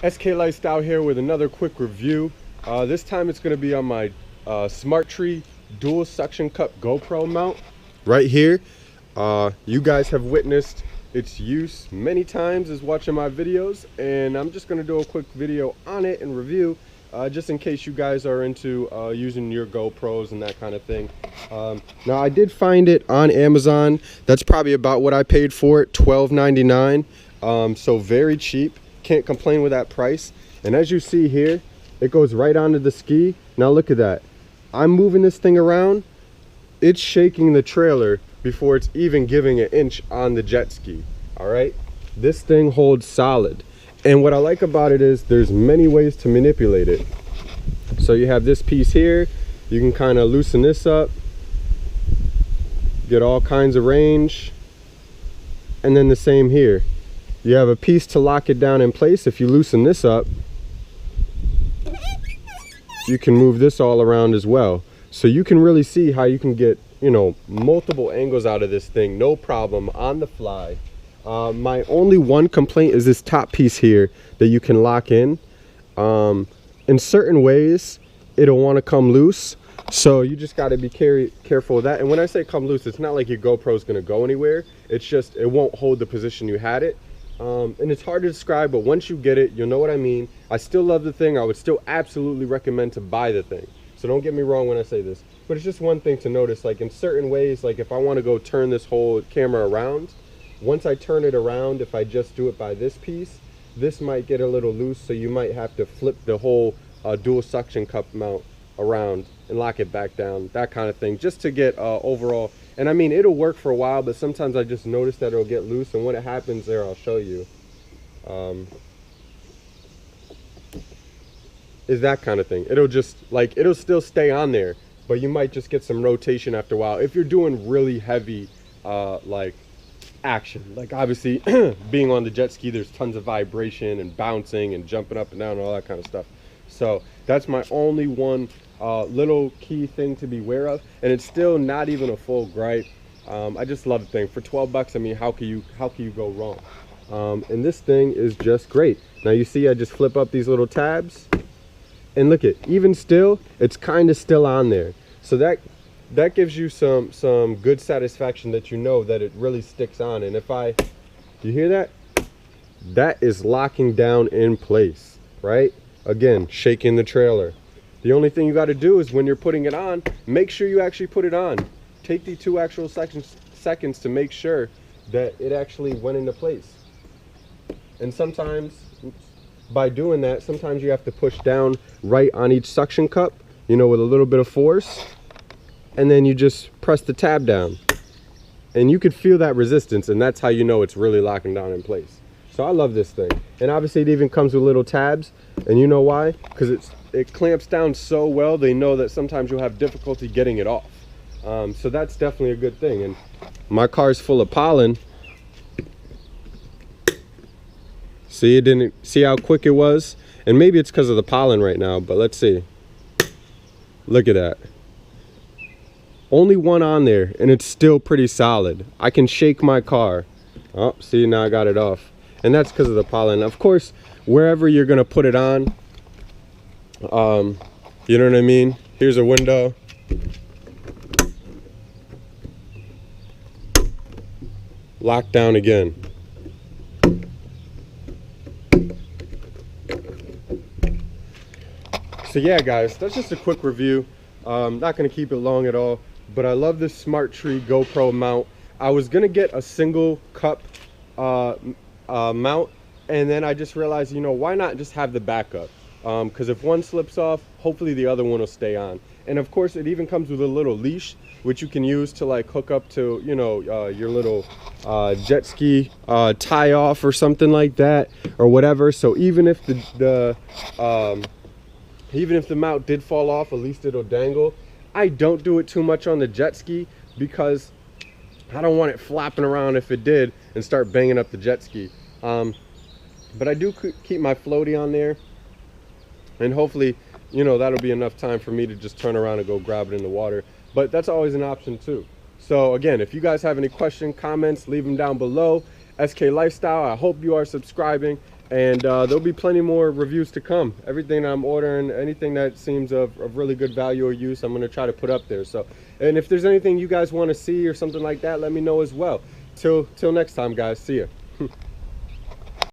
SK Lifestyle here with another quick review. This time it's going to be on my Smarttree dual suction cup GoPro mount right here. You guys have witnessed its use many times as watching my videos, and I'm just going to do a quick video on it and review just in case you guys are into using your GoPros and that kind of thing. Now I did find it on Amazon. That's probably about what I paid for it, $12.99. So very cheap. Can't complain with that price. And as you see here, it goes right onto the ski. Now look at that. I'm moving this thing around. It's shaking the trailer before it's even giving an inch on the jet ski. All right, this thing holds solid. And what I like about it is there's many ways to manipulate it. So you have this piece here. You can kind of loosen this up, get all kinds of range. And then the same here. You have a piece to lock it down in place. If you loosen this up, you can move this all around as well. So you can really see how you can get, you know, multiple angles out of this thing, no problem, on the fly. My only one complaint is this top piece here that you can lock in. In certain ways, it'll want to come loose. So you just got to be careful with that. And when I say come loose, it's not like your GoPro is going to go anywhere. It's just, it won't hold the position you had it. And it's hard to describe, but once you get it, you'll know what I mean. I still love the thing. I would still absolutely recommend to buy the thing. So don't get me wrong when I say this, but it's just one thing to notice, like in certain ways, like if I want to go turn this whole camera around, once I turn it around, if I just do it by this piece, this might get a little loose. So you might have to flip the whole dual suction cup mount around and lock it back down, that kind of thing, just to get overall. And I mean, it'll work for a while, but sometimes I just notice that it'll get loose, and when it happens there, I'll show you. Is that kind of thing. It'll just, like, it'll still stay on there, but you might just get some rotation after a while. If you're doing really heavy, like, action, like obviously being on the jet ski, there's tons of vibration and bouncing and jumping up and down and all that kind of stuff. So that's my only one little key thing to be aware of, and it's still not even a full gripe. I just love the thing. For 12 bucks, I mean, how can you go wrong? And this thing is just great. Now you see I just flip up these little tabs, and look at, even still, it's kind of still on there. So that gives you some good satisfaction that you know that it really sticks on. And if you hear that? That is locking down in place, right? Again, shaking the trailer. The only thing you got to do is when you're putting it on, make sure you actually put it on. Take the 2 actual seconds to make sure that it actually went into place. And sometimes, by doing that, sometimes you have to push down right on each suction cup, you know, with a little bit of force. And then you just press the tab down. And you could feel that resistance, and that's how you know it's really locking down in place. So I love this thing. And obviously it even comes with little tabs. And you know why? Because it clamps down so well, they know that sometimes you'll have difficulty getting it off. So that's definitely a good thing. And my car's full of pollen. See, it didn't see how quick it was? And maybe it's because of the pollen right now, but let's see. Look at that. Only one on there, and it's still pretty solid. I can shake my car. Oh, see, now I got it off. And that's because of the pollen. Of course, wherever you're gonna put it on, you know what I mean? Here's a window. Lock down again. So yeah, guys, that's just a quick review. Not gonna keep it long at all, but I love this Smarttree GoPro mount. I was gonna get a single cup mount, and then I just realized, you know, why not just have the backup? Because if one slips off, hopefully the other one will stay on. And of course, it even comes with a little leash, which you can use to like hook up to, you know, your little jet ski tie off or something like that, or whatever. So even if the mount did fall off, at least it'll dangle. I don't do it too much on the jet ski because I don't want it flapping around if it did and start banging up the jet ski. But I do keep my floaty on there, and hopefully, you know, that'll be enough time for me to just turn around and go grab it in the water. But that's always an option too. So again, if you guys have any questions, comments, leave them down below. SK Lifestyle, I hope you are subscribing, And there'll be plenty more reviews to come. Everything that I'm ordering, anything that seems of really good value or use, I'm going to try to put up there. So, and if there's anything you guys want to see or something like that, let me know as well. Till next time, guys. See ya.